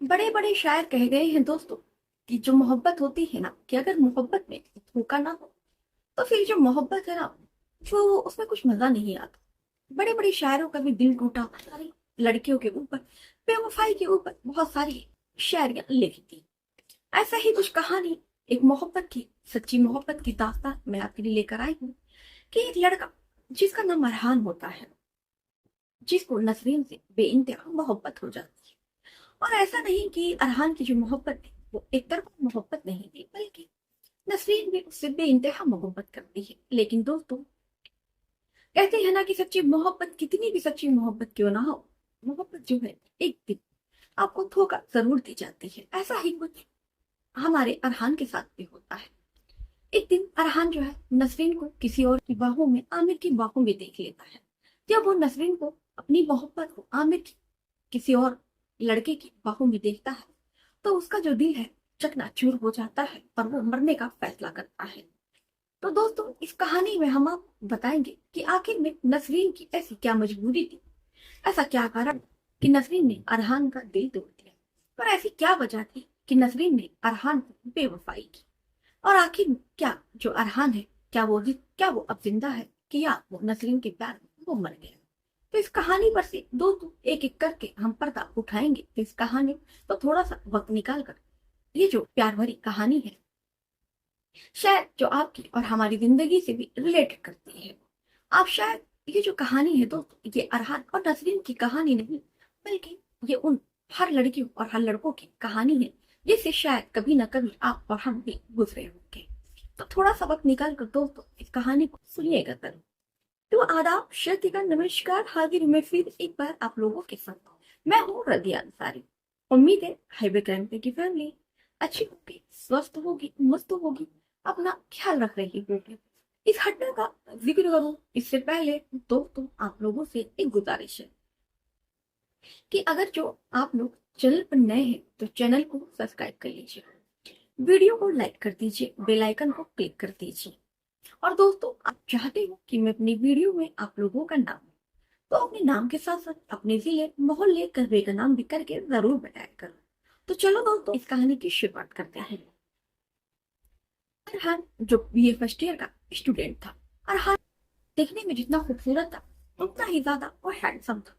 बड़े बड़े शायर कह गए हैं दोस्तों कि जो मोहब्बत होती है ना, कि अगर मोहब्बत में धोखा ना हो तो फिर जो मोहब्बत है ना, वो उसमें कुछ मजा नहीं आता। बड़े बड़े शायरों का भी दिल टूटा, सारी लड़कियों के ऊपर, बेवफाई के ऊपर बहुत सारी शायरियां लिखी थी। ऐसा ही कुछ कहानी, एक मोहब्बत की, सच्ची मोहब्बत की दास्तान मैं आपके लिए लेकर आई हूँ। कि एक लड़का जिसका नाम अरहान होता है, जिसको नसरीन से बेइंतहा मोहब्बत हो जाती है। और ऐसा नहीं कि अरहान की जो मोहब्बत थी वो एक तरफा मोहब्बत नहीं थी, बल्कि नसरीन भी उससे बेइंतहा मोहब्बत करती है। लेकिन दोस्तों, कहते हैं ना कि सच्ची मोहब्बत, कितनी भी सच्ची मोहब्बत क्यों ना हो, मोहब्बत जो है एक दिन आपको धोखा जरूर दी जाती है। ऐसा ही कुछ हमारे अरहान के साथ भी होता है। एक दिन अरहान जो है नसरीन को किसी और की बाहों में, आमिर की बाहों में देख लेता है। जब वो नसरीन को, अपनी मोहब्बत को आमिर की किसी और लड़के की बाहों में देखता है, तो उसका जो दिल है चकनाचूर हो जाता है और वो मरने का फैसला करता है। तो दोस्तों, इस कहानी में हम आपको बताएंगे कि आखिर में नसरीन की ऐसी क्या मजबूरी थी, ऐसा क्या कारण कि नसरीन ने अरहान का दिल तोड़ दिया, और ऐसी क्या वजह थी कि नसरीन ने अरहान को बेवफाई की। और आखिर में क्या जो अरहान है, क्या वो अब जिंदा है, कि या वो नसरीन के प्यार में वो मर गया। तो इस कहानी पर से दोस्तों एक एक करके हम पर्दा उठाएंगे। तो इस कहानी तो थोड़ा सा वक्त निकाल कर, ये जो प्यार भरी कहानी है, शायद जो आपकी और हमारी जिंदगी से भी रिलेट करती है। आप शायद, ये जो कहानी है दोस्तों, ये अरहान और नसरीन की कहानी नहीं, बल्कि ये उन हर लड़कियों और हर लड़कों की कहानी है, जिससे शायद कभी ना कभी आप और हम भी गुजरे होंगे। तो थोड़ा सा वक्त निकाल कर दोस्तों इस कहानी को सुनिएगा जरूर। तो आदाब, श्रद्धा, नमस्कार, हाजिर हूं मैं फिर एक बार आप लोगों के साथ। मैं हूँ रदिया अंसारी। उम्मीद है हाईवे क्राइम पे की फैमिली अच्छी होगी, स्वस्थ होगी, मस्त होगी, अपना ख्याल रख रही होगी। इस घटना का जिक्र करूं इससे पहले दोस्तों, आप लोगों से एक गुजारिश है कि अगर जो आप लोग चैनल पर नए हैं तो चैनल को सब्सक्राइब कर लीजिए, वीडियो को लाइक कर दीजिए, बेल आइकन को क्लिक कर दीजिए। और दोस्तों, आप चाहते हो कि मैं अपनी वीडियो में आप लोगों का नाम, तो अपने नाम के साथ साथ अपने जिले, मोहल्ले, कस्बे का नाम भी करके जरूर बताया करो। तो चलो दोस्तों, इस कहानी की शुरुआत करते हैं। अरहान जो बीए फर्स्ट ईयर का स्टूडेंट था। अरहान देखने में जितना खूबसूरत था, उतना ही ज्यादा वो हैंडसम था।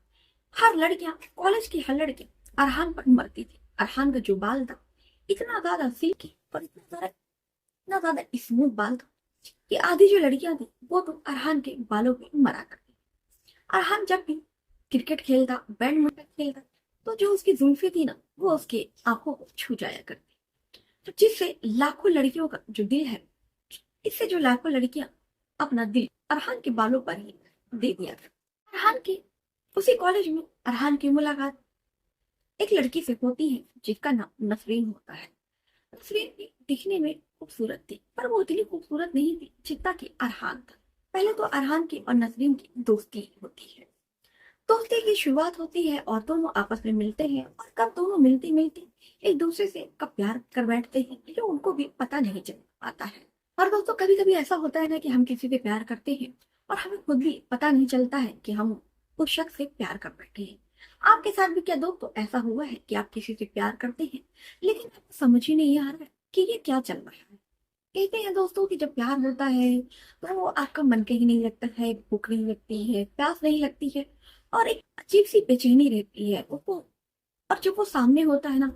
हर लड़कियां, कॉलेज की हर लड़कियां अरहान पर मरती थी। अरहान का जो बाल था, इतना ज्यादा सिल्की और इतना ज्यादा स्मूथ बाल था कि आधी जो लड़कियां थी वो तो अरहान के बालों पे मरा करती। अरहान जब भी क्रिकेट खेलता, बैडमिंटन खेलता, तो जो उसकी जुल्फी थी ना, वो उसकी आंखों को छू जाया करती। तो जिससे लाखों लड़कियों का जो दिल है, इससे जो लाखों लड़कियां अपना दिल अरहान के बालों पर ही दे दिया करती। अरहान की उसी कॉलेज में अरहान की मुलाकात एक लड़की से होती है जिसका नाम नसरीन होता है। नसरीन भी दिखने में खूबसूरत थी, पर वो उतनी खूबसूरत नहीं थी जितना कि अरहान था। पहले तो अरहान की और नसरीन की दोस्ती होती है। दोस्ती की शुरुआत होती है और दोनों आपस में मिलते हैं, और कब दोनों मिलते मिलते एक दूसरे से कब प्यार कर बैठते हैं, ये उनको भी पता नहीं चल पाता है। और दोस्तों, कभी कभी ऐसा होता है ना कि हम किसी से प्यार करते हैं और हमें खुद भी पता नहीं चलता है कि हम उस शख्स से प्यार कर बैठे हैं। आपके साथ भी क्या दोस्तों ऐसा हुआ है कि आप किसी से प्यार करते हैं, लेकिन आपको समझ ही नहीं आ रहा है कि ये क्या चल रहा है। कहते हैं दोस्तों कि जब प्यार होता है तो वो आपका मन कहीं नहीं लगता है, भूख नहीं लगती है, प्यास नहीं लगती है, और एक अजीब सी बेचैनी रहती है उसको। और जब वो सामने होता है ना,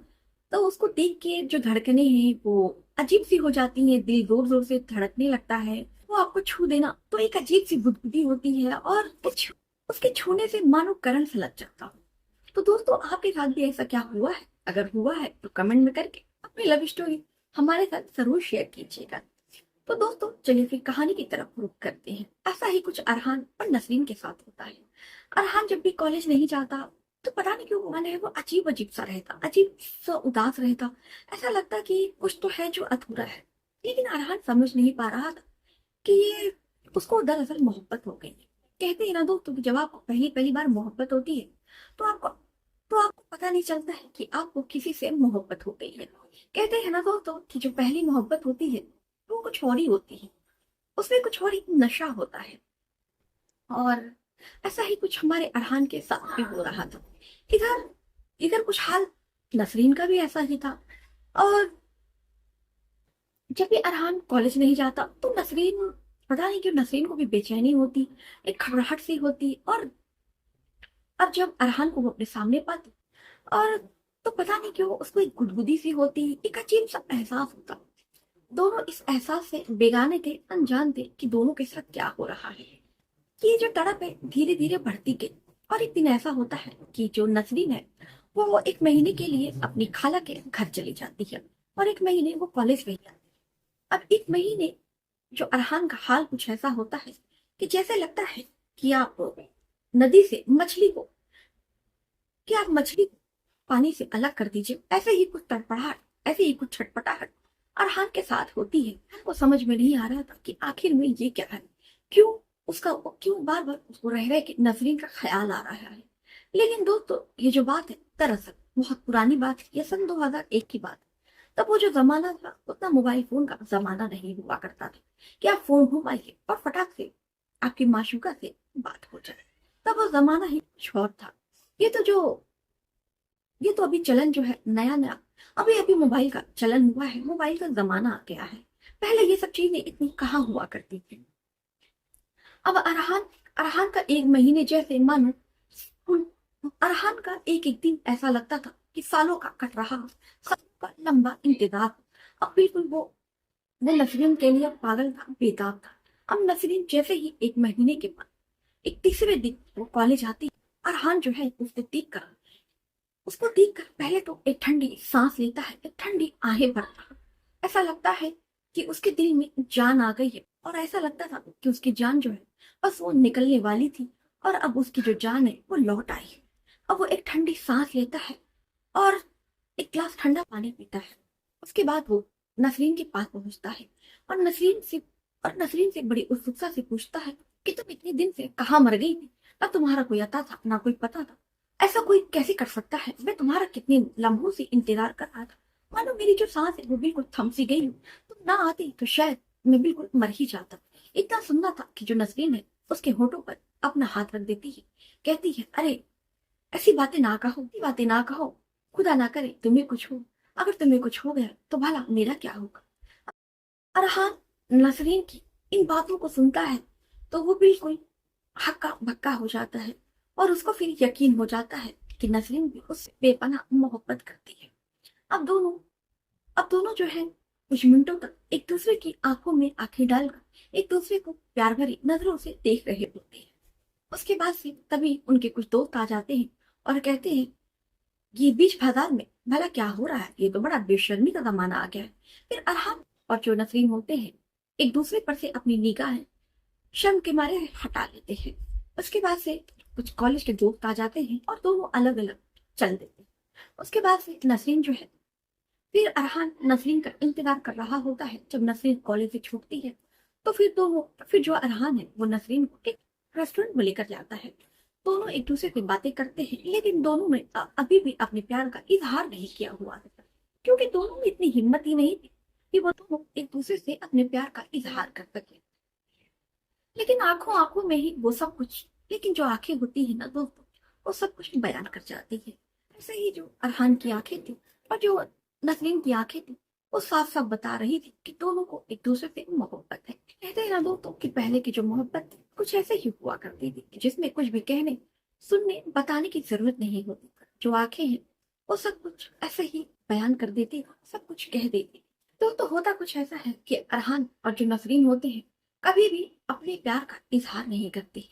तो उसको देख के जो धड़कने हैं वो अजीब सी हो जाती हैं, दिल जोर जोर से धड़कने लगता है। वो आपको छू देना तो एक अजीब सी गुदगुदी होती है, और कुछ उसके छूने से मानो करंट सा लग जाता हो। तो दोस्तों, आपके साथ भी ऐसा क्या हुआ है? अगर हुआ है तो कमेंट में करके अपनी लव स्टोरी हमारे साथ जरूर शेयर कीजिएगा। तो दोस्तों, चलिए फिर कहानी की तरफ रुक करते हैं। ऐसा ही कुछ अरहान और नसरीन के साथ होता है। अरहान जब भी कॉलेज नहीं जाता, तो पता नहीं क्यों मन है वो अजीब अजीब सा रहता, अजीब सा उदास रहता। ऐसा लगता कि कुछ तो है जो अधूरा है। लेकिन अरहान समझ नहीं पा रहा था कि ये उसको दरअसल मोहब्बत हो गई है। कहते हैं ना दोस्तों कि जब आपको पहली पहली बार मोहब्बत होती है, तो आपको पता नहीं चलता है कि आपको किसी से मोहब्बत हो गई है। कहते हैं ना दोस्तों कि जो पहली मोहब्बत होती है वो कुछ और ही होती है, उसमें कुछ और ही नशा होता है। और ऐसा ही कुछ हमारे अरहान के साथ भी हो रहा था। इधर इधर कुछ हाल नसरीन का भी ऐसा ही था। और जब भी अरहान कॉलेज नहीं जाता तो नसरीन, पता नहीं क्यों नसरीन को भी बेचैनी होती, एक घबराहट सी होती। और अब जब अरहान को वो अपने सामने पाती और तो पता नहीं क्यों उसको एक गुदगुदी सी होती, एक अजीब सा एहसास होता। दोनों इस एहसास से बेगाने थे, अनजान थे कि दोनों के साथ क्या हो रहा है। कि ये जो तड़प है धीरे धीरे बढ़ती गई। और एक दिन ऐसा होता है कि जो नसरीन है वो एक महीने के लिए अपनी खाला के घर चली जाती है और एक महीने वो कॉलेज रही जाती है। अब एक महीने जो अरहान का हाल कुछ ऐसा होता है कि जैसे लगता है कि आप नदी से मछली को, कि आप मछली को पानी से अलग कर दीजिए, ऐसे ही कुछ तड़पड़ाहट, ऐसे ही कुछ छटपटाहट अरहान के साथ होती है। हमको समझ में नहीं आ रहा था कि आखिर में ये क्या है, क्यों उसका, क्यों बार बार उसको रह रहे कि नजरीन का ख्याल आ रहा है। लेकिन दोस्तों ये जो बात है दरअसल बहुत पुरानी बात है, ये सन 2001 की बात है। तब वो जो जमाना था उतना मोबाइल फोन का जमाना नहीं हुआ करता था कि आप फोन घुमाइए और फटाक से आपकी माशूका से बात हो जाए। तब वो जमाना ही कुछ और था। ये तो जो ये तो अभी चलन जो है नया नया, अभी अभी मोबाइल का चलन हुआ है, मोबाइल का जमाना आ गया है। पहले ये सब चीजें इतनी कहाँ हुआ करती थी। अब अरहान अरहान का एक महीने जैसे मानो अरहान का एक एक दिन ऐसा लगता था कि सालों का कट रहा, सालों का लंबा इंतजार। अब बिल्कुल वो नसरीन के लिए पागल था, बेताब था। अब नसरीन जैसे ही एक महीने के बाद एक तीसरे दिन वो कॉलेज आती, अरहान जो है उसको देख कर पहले तो एक ठंडी सांस लेता है, एक ठंडी आहें भरता है। ऐसा लगता है कि उसके दिल में जान आ गई है। और ऐसा लगता था कि उसकी जान जो है बस वो निकलने वाली थी और अब उसकी जो जान है वो लौट आई है। अब वो एक ठंडी सांस लेता है और एक गिलास ठंडा पानी पीता है। उसके बाद वो नसरीन के पास पहुंचता है और नसरीन से बड़ी उत्सुकता से पूछता है कि तुम इतने दिन से कहाँ मर गई थी, ना तुम्हारा कोई आता था ना कोई पता था। ऐसा कोई कैसे कर सकता है, मैं तुम्हारा कितने लम्हों से इंतजार कर रहा था। मानो मेरी जो सांस है वो बिल्कुल थम सी गई हूँ। तुम ना आती तो शायद मैं बिल्कुल मर ही जाता। इतना सुनना था कि जो नसरीन है उसके होठों पर अपना हाथ रख देती है, कहती है अरे ऐसी बातें ना कहो, ऐसी बातें ना कहो, खुदा ना करे तुम्हें कुछ हो। अगर तुम्हें कुछ हो गया तो भला मेरा क्या होगा। अरहान नसरीन की इन बातों को सुनता है तो वो बिल्कुल हक्का बक्का हो जाता है और उसको फिर यकीन हो जाता है कि नसरीन भी उससे बेपनाह मोहब्बत करती है। अब दोनों अब दोनों जो है कुछ मिनटों तक एक दूसरे की आंखों में आंखें डालकर एक दूसरे को प्यार भरी नजरों से देख रहे होते हैं। उसके बाद से तभी उनके कुछ दोस्त आ जाते हैं और कहते हैं ये बीच बाजार में भला क्या हो रहा है, ये तो बड़ा बेशर्मी का जमाना आ गया है। फिर अरहम और जो नसरीन होते हैं एक दूसरे पर से अपनी निगाहें शर्म के मारे हटा लेते हैं। उसके बाद से कुछ कॉलेज के दोस्त आ जाते हैं और दोनों अलग अलग चल देते हैं। उसके बाद से नसरीन जो है, फिर अरहान नसरीन का इंतजार कर रहा होता है जब नसरीन कॉलेज से छूटती है। तो फिर जो अरहान है वो नसरीन को एक रेस्टोरेंट में लेकर जाता है। दोनों एक दूसरे से बातें करते हैं लेकिन दोनों ने अभी भी अपने प्यार का इजहार नहीं किया हुआ है, क्योंकि दोनों में इतनी हिम्मत ही नहीं थी कि वो दोनों एक दूसरे से अपने प्यार का इजहार कर सके। लेकिन आंखों आंखों में ही वो सब कुछ, लेकिन जो आंखें होती है ना दोस्तों, वो सब कुछ बयान कर जाती है। ऐसे ही जो अरहान की आंखें थी और जो नसरीन की आंखें थी वो साफ साफ बता रही थी कि दोनों को एक दूसरे से मोहब्बत है। कहते हैं ना दोस्तों कि पहले की जो मोहब्बत थी कुछ ऐसे ही हुआ करती थी जिसमें कुछ भी कहने, सुनने, बताने की जरूरत नहीं होती। जो आंखें हैं वो सब कुछ ऐसे ही बयान कर देती, सब कुछ कह देती। तो होता कुछ ऐसा है कि अरहान और जो नसरीन होते हैं कभी भी अपने प्यार का इजहार नहीं करते,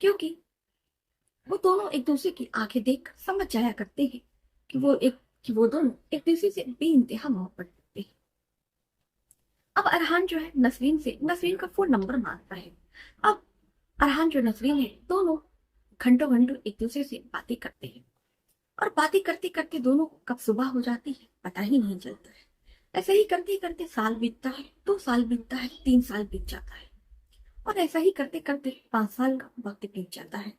क्योंकि वो दोनों एक दूसरे की आंखें देख समझ जाया करते हैं कि वो दोनों एक दूसरे से बेइंतहा मोहब्बत करते हैं। अब अरहान जो है नसरीन का फोन नंबर मांगता है। अब अरहान जो नसरीन है दोनों घंटों घंटों एक दूसरे से बातें करते हैं और बातें करते करते दोनों को कब सुबह हो जाती है पता ही नहीं चलता है। ऐसे ही करते करते साल बीतता है, 2 साल बीतता है, 3 साल बीत जाता है और ऐसा ही करते करते 5 साल का वक्त बीत जाता है।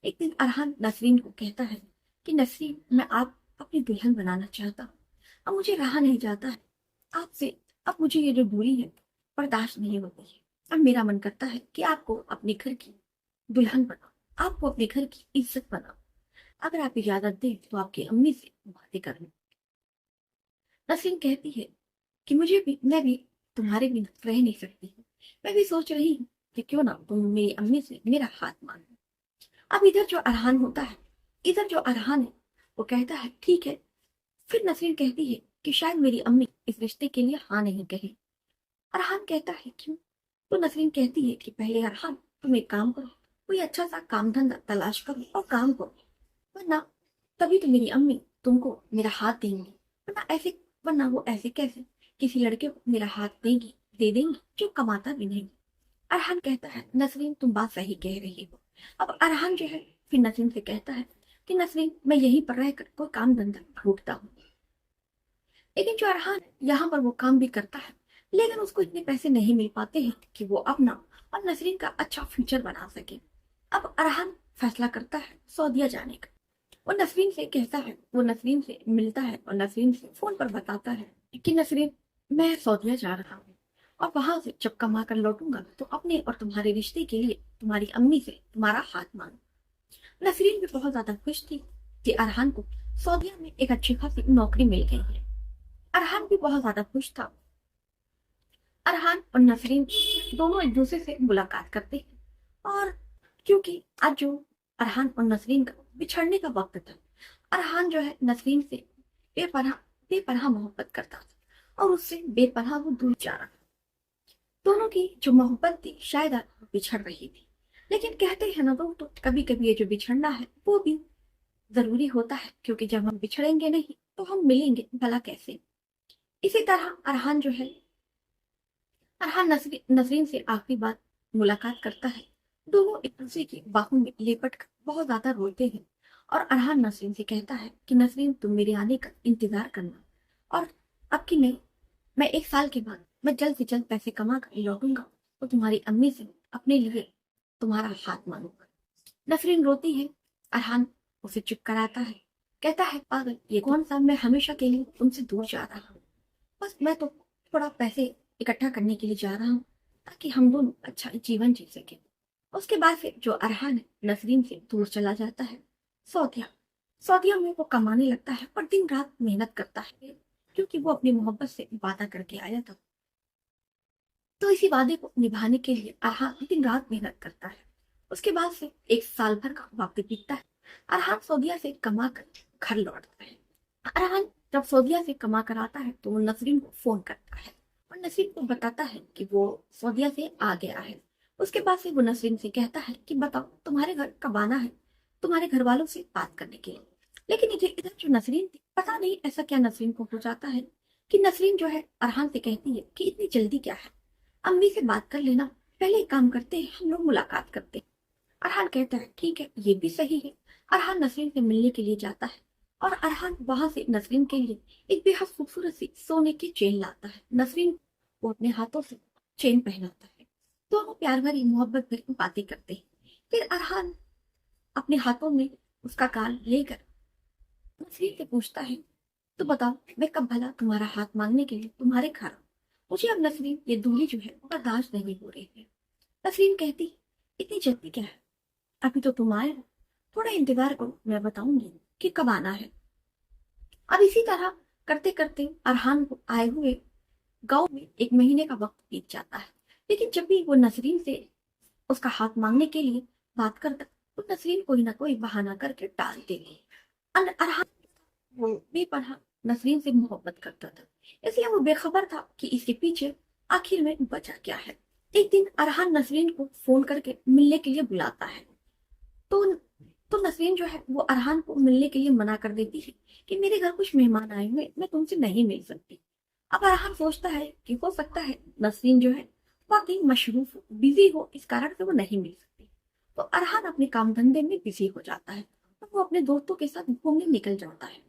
एक दिन अरहान नसरीन को कहता है कि नसरीन, मैं आप अपनी दुल्हन बनाना चाहता हूँ। अब मुझे रहा नहीं जाता है आपसे, अब मुझे ये जो दूरी है बर्दाश्त नहीं होती है। अब मेरा मन करता है कि आपको अपने घर की दुल्हन बनाओ, आपको अपने घर की इज्जत बनाओ। अगर आप इजाजत दें तो आपकी अम्मी से बातें कर लूं। नसरीन कहती है कि मैं भी तुम्हारे बिना रह नहीं सकती हूँ। मैं भी सोच रही हूँ कि क्यों ना तुम मेरी अम्मी से मेरा हाथ मांगो। अब इधर जो अरहान होता है, इधर जो अरहान है, वो कहता है ठीक है। फिर नसरीन कहती है कि शायद मेरी अम्मी इस रिश्ते के लिए हाँ नहीं कहे। अरहान कहता है क्यों? तो नसरीन कहती है कि पहले अरहान तुम एक काम करो, कोई अच्छा सा काम धंधा तलाश करो और काम करो, वरना तभी तो मेरी अम्मी तुमको मेरा हाथ देंगी। वरना वो ऐसे कैसे किसी लड़के को मेरा हाथ दे देंगी जो कमाता भी नहीं। अरहान कहता है नसरीन तुम बात सही कह रही हो। अब अरहान जो है फिर नसरीन से कहता है कि नसरीन मैं यहीं पर रहकर कोई काम धंधा ढूंढता हूँ। लेकिन जो अरहान यहाँ पर वो काम भी करता है, लेकिन उसको इतने पैसे नहीं मिल पाते हैं कि वो अपना और नसरीन का अच्छा फ्यूचर बना सके। अब अरहान फैसला करता है सऊदीया जाने का। वो नसरीन से मिलता है और नसरीन से फोन पर बताता है कि नसरीन मैं सऊदीया जा रहा हूँ और वहां से जब कमा कर लौटूंगा तो अपने और तुम्हारे रिश्ते के लिए तुम्हारी अम्मी से तुम्हारा हाथ मांगू। नसरीन भी बहुत ज्यादा खुश थी कि अरहान को सऊदीया में एक अच्छी खासी नौकरी मिल गई है। अरहान भी बहुत ज्यादा खुश था। अरहान और नसरीन दोनों एक दूसरे से मुलाकात करते हैं और क्योंकि आज जो अरहान और नसरीन का बिछड़ने का वक्त था, अरहान जो है नसरीन से बेपनाह बेपनाह मोहब्बत करता था और उससे बेपनाह वो दूर जा रहा था। दोनों की जो मोहब्बत थी शायद आज बिछड़ रही थी, लेकिन कहते हैं ना दोस्तों, कभी कभी ये जो बिछड़ना है वो भी जरूरी होता है, क्योंकि जब हम बिछड़ेंगे नहीं तो हम मिलेंगे भला कैसे। इसी तरह अरहान नसरीन से आखिरी बार मुलाकात करता है। दोनों एक दूसरे की बाहों में लेपट कर बहुत ज्यादा रोते हैं और अरहान नसरीन से कहता है कि नसरीन तुम मेरे आने का इंतजार करना और अब की मैं 1 साल के बाद मैं जल्द से जल्द पैसे कमा कर लौटूंगा तो तुम्हारी अम्मी से अपने लिए तुम्हारा हाथ मांगूंगा। नसरीन रोती है। अरहान उसे चुप कराता है, कहता है पागल ये कौन सा मैं हमेशा के लिए तुमसे दूर जा रहा हूँ। बस मैं तो थोड़ा पैसे इकट्ठा करने के लिए जा रहा हूँ ताकि हम दोनों अच्छा जीवन जी सके। उसके बाद फिर जो अरहान है नसरीन से दूर चला जाता है सऊदीया। सऊदीया में वो कमाने लगता है और दिन रात मेहनत करता है, क्योंकि वो अपनी मोहब्बत से वादा करके आया था। तो इसी वादे को निभाने के लिए अरहान दिन रात मेहनत करता है। उसके बाद से 1 साल भर का वक्त बीतता है। अरहान सऊदीया से कमा कर घर लौटता है। अरहान जब सऊदीया से कमा कर आता है तो वो नसरीन को फोन करता है और नसरीन को बताता है कि वो सऊदीया से आ गया है। उसके बाद से वो नसरीन से कहता है कि बताओ तुम्हारे घर कब आना है, तुम्हारे घर वालों से बात करने के लिए। लेकिन इधर इधर जो नसरीन थी, पता नहीं ऐसा क्या नसरीन को हो जाता है कि नसरीन जो है अरहान से कहती है कि इतनी जल्दी क्या है, अम्मी से बात कर लेना, पहले एक काम करते हैं हम लोग मुलाकात करते हैं। अरहान कहता है ठीक है ये भी सही है। अरहान नसरीन से मिलने के लिए जाता है और अरहान वहां से नसरीन के लिए एक बेहद खूबसूरत सी सोने की चेन लाता है। नसरीन वो अपने हाथों से चेन पहनाता है। दोनों प्यार भरी मोहब्बत भरी बातें करते हैं। फिर अरहान अपने हाथों में उसका गाल लेकर नसरीन से पूछता है तो बताओ मैं कब भला तुम्हारा हाथ मांगने के लिए तुम्हारे घर आऊं? मुझे अब नसरीन ये दूरी जो है वो बर्दाश्त नहीं हो रही है। नसरीन कहती इतनी जल्दी क्या है, अभी तो तुम आए हो, थोड़ा इंतजार करो मैं बताऊंगी कि कब आना है। अब इसी तरह करते करते अरहान को आए हुए गांव में 1 महीने का वक्त बीत जाता है। लेकिन जब भी वो नसरीन से उसका हाथ मांगने के लिए बात करता तो नसरीन कोई ना कोई बहाना करके टाल देती। अरहान वो बेपनाह नसरीन से मोहब्बत करता था, इसलिए वो बेखबर था कि इसके पीछे आखिर में बचा क्या है। एक दिन अरहान नसरीन को फोन करके मिलने के लिए बुलाता है। तो तो नसरीन जो है वो अरहान को मिलने के लिए मना कर देती है कि मेरे घर कुछ मेहमान आए हुए, मैं तुमसे नहीं मिल सकती। अब अरहान सोचता है कि हो सकता है नसरीन जो है वाकई मशरूफ हो, बिजी हो, इस कारण से वो नहीं मिल सकती। तो अरहान अपने काम धंधे में बिजी हो जाता है और वो अपने दोस्तों के साथ घूमने निकल जाता है।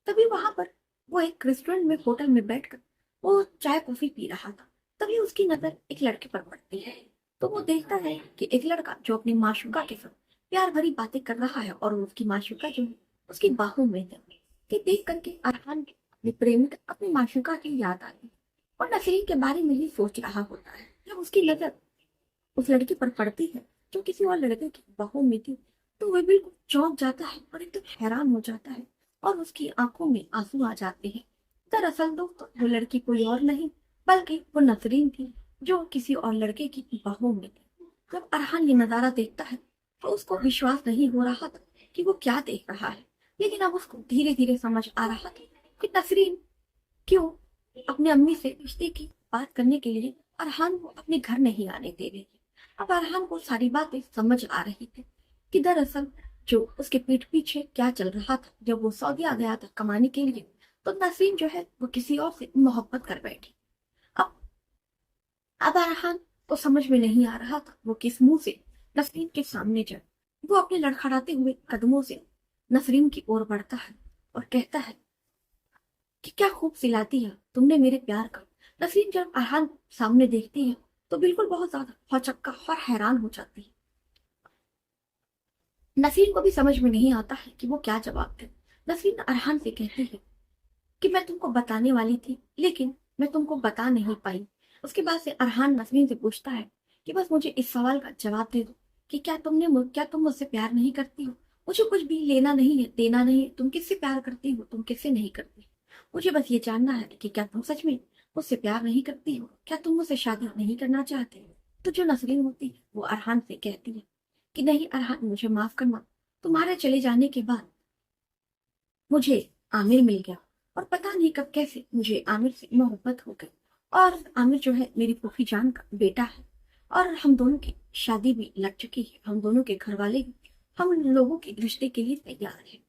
तभी वहां पर वो एक रेस्टोरेंट में होटल में बैठकर वो चाय कॉफी पी रहा था। तभी उसकी नजर एक लड़के पर पड़ती है। तो वो देखता है कि एक लड़का जो अपनी माशूका के साथ प्यार भरी बातें कर रहा है और उसकी माशूका जो है उसकी बाहों में है। कि देख करके अरहान अपने प्रेमिक अपनी माशूका की याद आ गई और नसरीन के बारे में ही सोच रहा होता है। जब उसकी नजर उस लड़की पर पड़ती है जो किसी और लड़के की बाहों में थी, तो वह बिल्कुल चौंक जाता है और एकदम हैरान हो जाता है और उसकी आंखों में आंसू आ जाते हैं। दरअसल दोस्तों वो लड़की कोई और नहीं बल्कि वो नसरीन थी, जो किसी और लड़के की बाहों में थी। जब अरहान ये नजारा देखता है तो उसको विश्वास नहीं हो रहा था कि वो क्या देख रहा है, लेकिन अब उसको धीरे धीरे समझ आ रहा था कि नसरीन क्यों अपने अम्मी से रिश्ते की बात करने के लिए अरहान को अपने घर नहीं आने दे रही है। अब अरहान को सारी बातें समझ आ रही थी कि दरअसल जो उसके पीठ पीछे क्या चल रहा था। जब वो सऊदी आ गया था कमाने के लिए, तो नसरीन जो है वो किसी और से मोहब्बत कर बैठी। अब अब अरहान को समझ में नहीं आ रहा था वो किस मुंह से नसरीन के सामने जाए। वो अपने लड़खड़ाते हुए कदमों से नसरीन की ओर बढ़ता है और कहता है कि क्या खूब सिलाती है तुमने मेरे प्यार का। नसरीन जब अरहान सामने देखती है तो बिल्कुल बहुत ज्यादा हौचक्का और हैरान हो जाती है। नसरीन को भी समझ में नहीं आता है कि वो क्या जवाब दे। नसरीन अरहान से कहती है कि मैं तुमको बताने वाली थी लेकिन मैं तुमको बता नहीं पाई। उसके बाद से अरहान नसरीन से पूछता है कि बस मुझे इस सवाल का जवाब दे दो कि क्या तुम मुझसे प्यार नहीं करती हो। मुझे कुछ भी लेना नहीं है देना नहीं है, तुम किससे प्यार करती हो तुम किससे नहीं करती। मुझे बस ये जानना है कि क्या तुम सच में मुझसे प्यार नहीं करती हो, क्या तुम मुझसे शादी नहीं करना चाहते हो। तो जो नसरीन होती है वो अरहान से कहती है कि नहीं अरहान मुझे माफ करना, तुम्हारे चले जाने के बाद मुझे आमिर मिल गया और पता नहीं कब कैसे मुझे आमिर से मोहब्बत हो गई। और आमिर जो है मेरी फूफी जान का बेटा है और हम दोनों की शादी भी लग चुकी है। हम दोनों के घर वाले भी हम लोगों के रिश्ते के लिए तैयार हैं।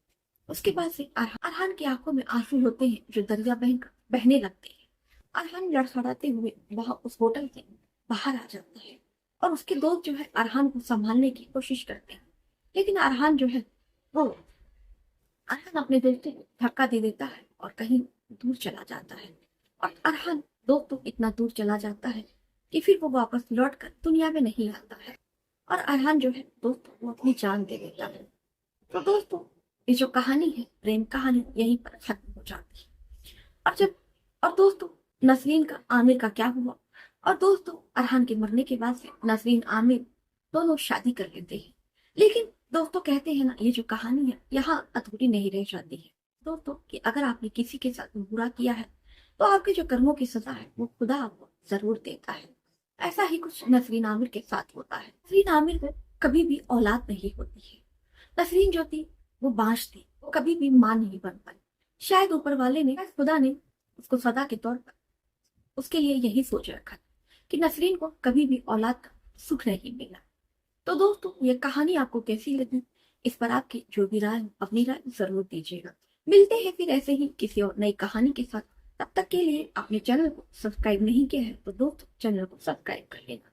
उसके बाद से अरहान की आंखों में आंसू होते हैं जो दरिया बहने लगते हैं। अरहान लड़खड़ाते हुए वहां उस होटल से बाहर आ जाता है और उसके दोस्त जो है अरहान को संभालने की कोशिश करते हैं, लेकिन अरहान जो है वो अरहान अपने दिल से धक्का दे देता है और कहीं दूर चला जाता है। और अरहान दोस्तों इतना दूर चला जाता है कि फिर वो वापस लौट कर दुनिया में नहीं आता है। और अरहान जो है दोस्तों वो अपनी जान दे देता है। तो दोस्तों ये जो कहानी है प्रेम कहानी यहीं पर खत्म हो जाती है। और जब और दोस्तों नसरीन का आमिर का क्या हुआ। और दोस्तों अरहान के मरने के बाद से नसरीन आमिर दोनों शादी कर लेते हैं। लेकिन दोस्तों कहते हैं ना ये जो कहानी है यहाँ अधूरी नहीं रह जाती है दोस्तों, कि अगर आपने किसी के साथ बुरा किया है तो आपके जो कर्मों की सजा है वो खुदा आपको जरूर देता है। ऐसा ही कुछ नसरीन आमिर के साथ होता है। नसरीन आमिर को कभी भी औलाद नहीं होती है। नसरीन जो थी वो बांझ थी, वो कभी भी मां नहीं बन पाई। शायद ऊपर वाले ने खुदा ने उसको सदा के तौर पर उसके लिए यही सोच रखा था कि नसरीन को कभी भी औलाद का सुख नहीं मिला। तो दोस्तों ये कहानी आपको कैसी लगी, इस पर आपकी जो भी राय हो अपनी राय जरूर दीजिएगा। मिलते हैं फिर ऐसे ही किसी और नई कहानी के साथ। तब तक के लिए आपने चैनल को सब्सक्राइब नहीं किया है तो दोस्तों चैनल को सब्सक्राइब कर लेना।